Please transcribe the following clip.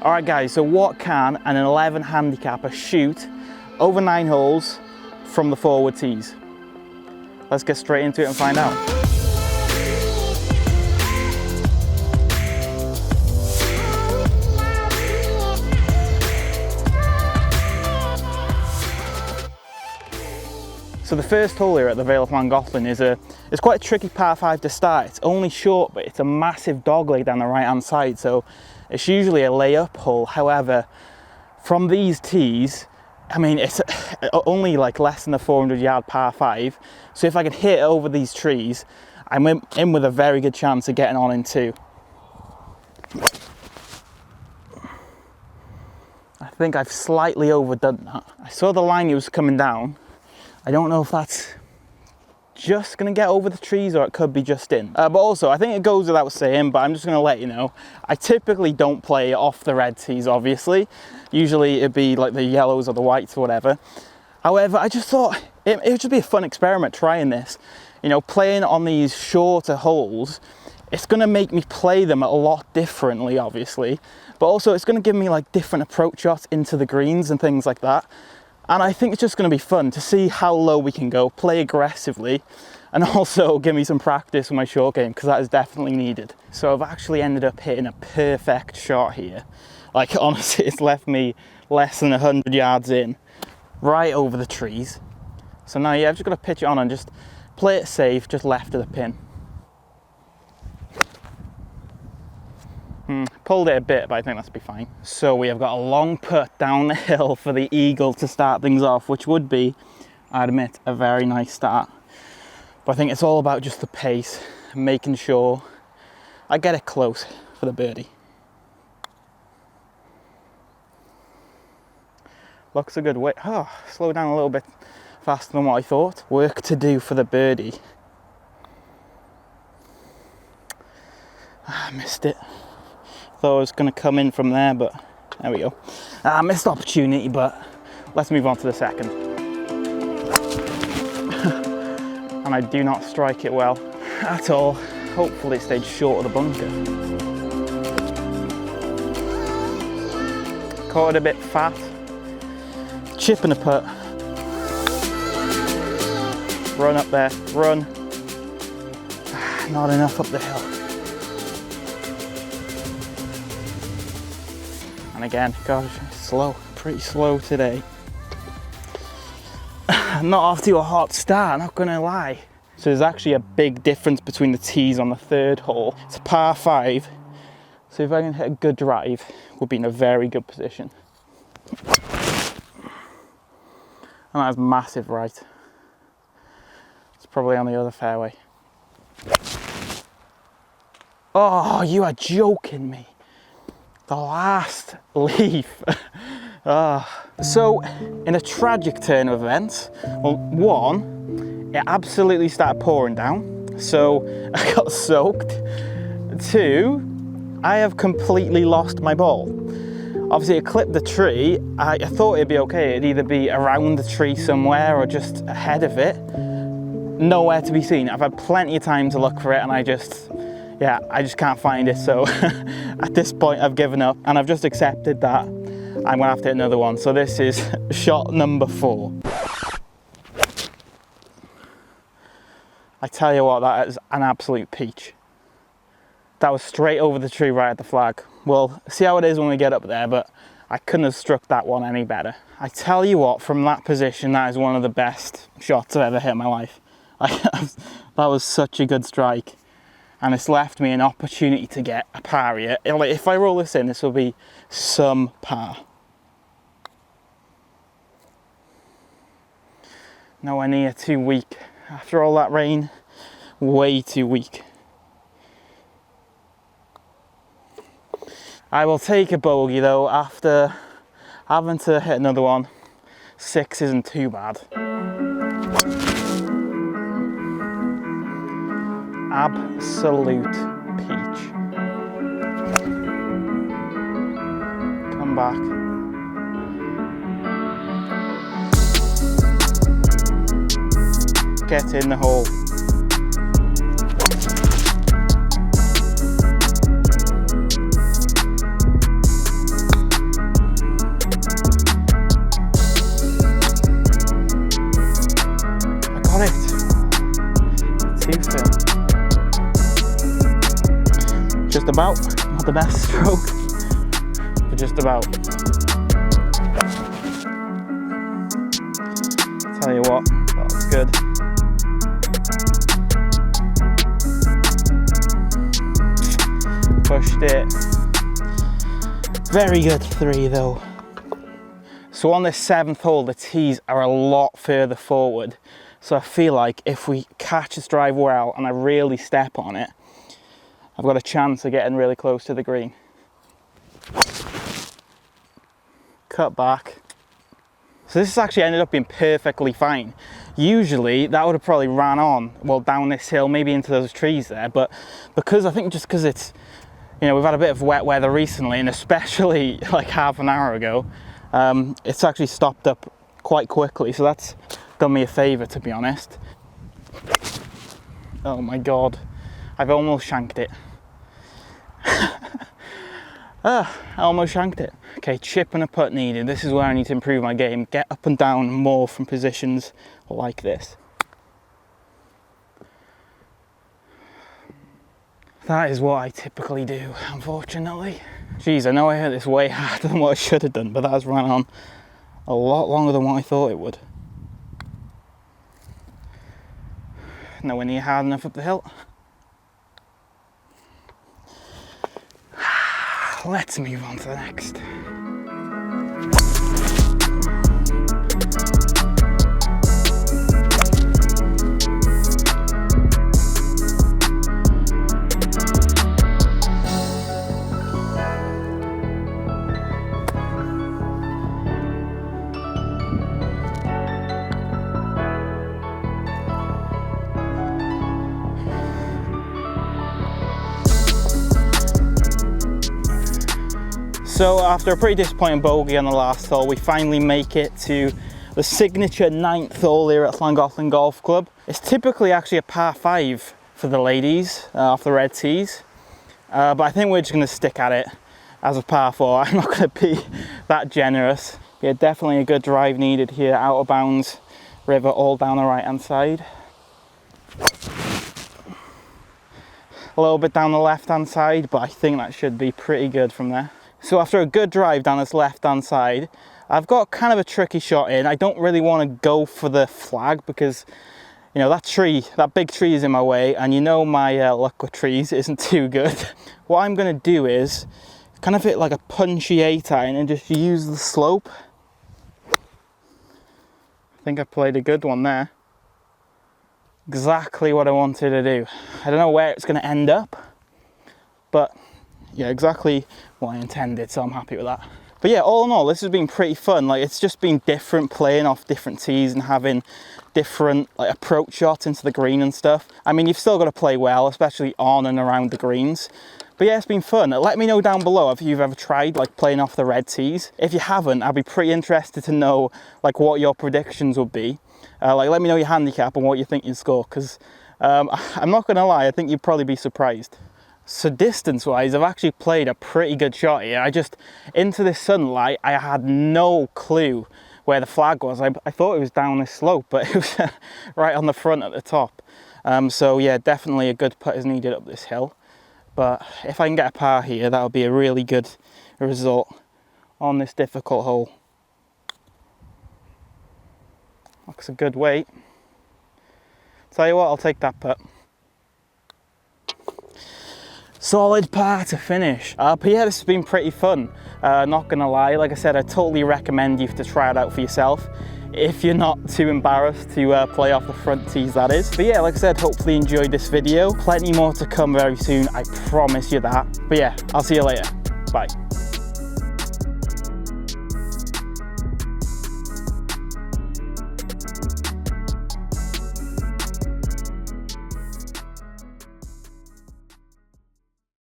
All right guys, so what can an 11 handicapper shoot over 9 holes from the forward tees? Let's get straight into it and find out. So the first hole here at the Vale of Llangollen is quite a tricky par 5 to start. It's only short, but it's a massive dogleg down the right hand side, so it's usually a layup hole. However, from these tees, I mean, it's only like less than a 400-yard par 5, so if I can hit over these trees, I'm in with a very good chance of getting on in 2. I think I've slightly overdone that. I saw the line he was coming down. I don't know if that's just gonna get over the trees or it could be just in. But also, I think it goes without saying, but I'm just gonna let you know, I typically don't play off the red tees, obviously. Usually it'd be like the yellows or the whites or whatever. However, I just thought it would just be a fun experiment trying this. You know, playing on these shorter holes, it's gonna make me play them a lot differently, obviously. But also it's gonna give me like different approach shots into the greens and things like that. And I think it's just going to be fun to see how low we can go, play aggressively, and also give me some practice with my short game, because that is definitely needed. So I've actually ended up hitting a perfect shot here. Like honestly, it's left me less than 100 yards in, right over the trees. So now yeah, I've just got to pitch it on and just play it safe, just left of the pin. Pulled it a bit, but I think that'll be fine. So we have got a long putt down the hill for the eagle to start things off, which would be, I admit, a very nice start. But I think it's all about just the pace, making sure I get it close for the birdie. Looks a good way. Oh, slow down a little bit faster than what I thought. Work to do for the birdie. I missed it. Thought I was going to come in from there, but there we go. Missed opportunity, but let's move on to the second. And I do not strike it well at all. Hopefully it stayed short of the bunker. Caught it a bit fat. Chip and a putt. Run up there, run. Not enough up the hill. And again, gosh, slow, pretty slow today. Not off to a hot start, not gonna lie. So there's actually a big difference between the tees on the third hole. It's a par 5, so if I can hit a good drive, we'll be in a very good position. And that's massive right. It's probably on the other fairway. Oh, you are joking me. The last leaf. So, in a tragic turn of events, well, 1, it absolutely started pouring down, so I got soaked. 2, I have completely lost my ball. Obviously, it clipped the tree. I thought it'd be okay. It'd either be around the tree somewhere or just ahead of it. Nowhere to be seen. I've had plenty of time to look for it, and I just can't find it. So at this point I've given up and I've just accepted that I'm gonna have to hit another one. So this is shot number 4. I tell you what, that is an absolute peach. That was straight over the tree right at the flag. We'll see how it is when we get up there, but I couldn't have struck that one any better. I tell you what, from that position, that is one of the best shots I've ever hit in my life. That was such a good strike. And it's left me an opportunity to get a par here. Like, if I roll this in, this will be some par. Nowhere near too weak. After all that rain, way too weak. I will take a bogey though after having to hit another one. 6 isn't too bad. Absolute peach. Come back. Get in the hole. too thin. Just about, not the best stroke, but just about. Tell you what, that's good. Pushed it. Very good 3 though. So on this 7th hole, the tees are a lot further forward. So I feel like if we catch this drive well and I really step on it, I've got a chance of getting really close to the green. Cut back. So this has actually ended up being perfectly fine. Usually that would have probably ran on, well, down this hill, maybe into those trees there, but because I think just because it's, you know, we've had a bit of wet weather recently, and especially like half an hour ago, it's actually stopped up quite quickly, so that's done me a favour, to be honest. Oh my god, I've almost shanked it. I almost shanked it. Okay, chip and a putt needed. This is where I need to improve my game. Get up and down more from positions like this. That is what I typically do, unfortunately. Jeez, I know I hit this way harder than what I should have done, but that has ran on a lot longer than what I thought it would. Nowhere near hard enough up the hill. Let's move on to the next. So after a pretty disappointing bogey on the last hole, we finally make it to the signature 9th hole here at Llangollen Golf Club. It's typically actually a par 5 for the ladies off the red tees, but I think we're just going to stick at it as a par 4. I'm not going to be that generous. Yeah, definitely a good drive needed here, out of bounds, river all down the right hand side. A little bit down the left hand side, but I think that should be pretty good from there. So after a good drive down this left-hand side, I've got kind of a tricky shot in. I don't really want to go for the flag because, you know, that big tree is in my way, and you know my luck with trees isn't too good. What I'm going to do is kind of hit like a punchy 8-iron and just use the slope. I think I played a good one there. Exactly what I wanted to do. I don't know where it's going to end up, but yeah, exactly what I intended, so I'm happy with that. But yeah, all in all, this has been pretty fun. Like, it's just been different, playing off different tees and having different like approach shots into the green and stuff. I mean, you've still got to play well, especially on and around the greens. But yeah, it's been fun. Let me know down below if you've ever tried like playing off the red tees. If you haven't, I'd be pretty interested to know like what your predictions would be. Like, let me know your handicap and what you think you'd score, because I'm not gonna lie, I think you'd probably be surprised. So distance wise, I've actually played a pretty good shot here. I just, into this sunlight, I had no clue where the flag was. I thought it was down this slope, but it was right on the front at the top. So yeah, definitely a good putt is needed up this hill. But if I can get a par here, that'll be a really good result on this difficult hole. Looks a good weight. Tell you what, I'll take that putt. Solid par to finish. But yeah, this has been pretty fun. Not gonna lie, like I said, I totally recommend you to try it out for yourself, if you're not too embarrassed to play off the front tees, that is. But yeah, like I said, hopefully you enjoyed this video. Plenty more to come very soon, I promise you that. But yeah, I'll see you later. Bye.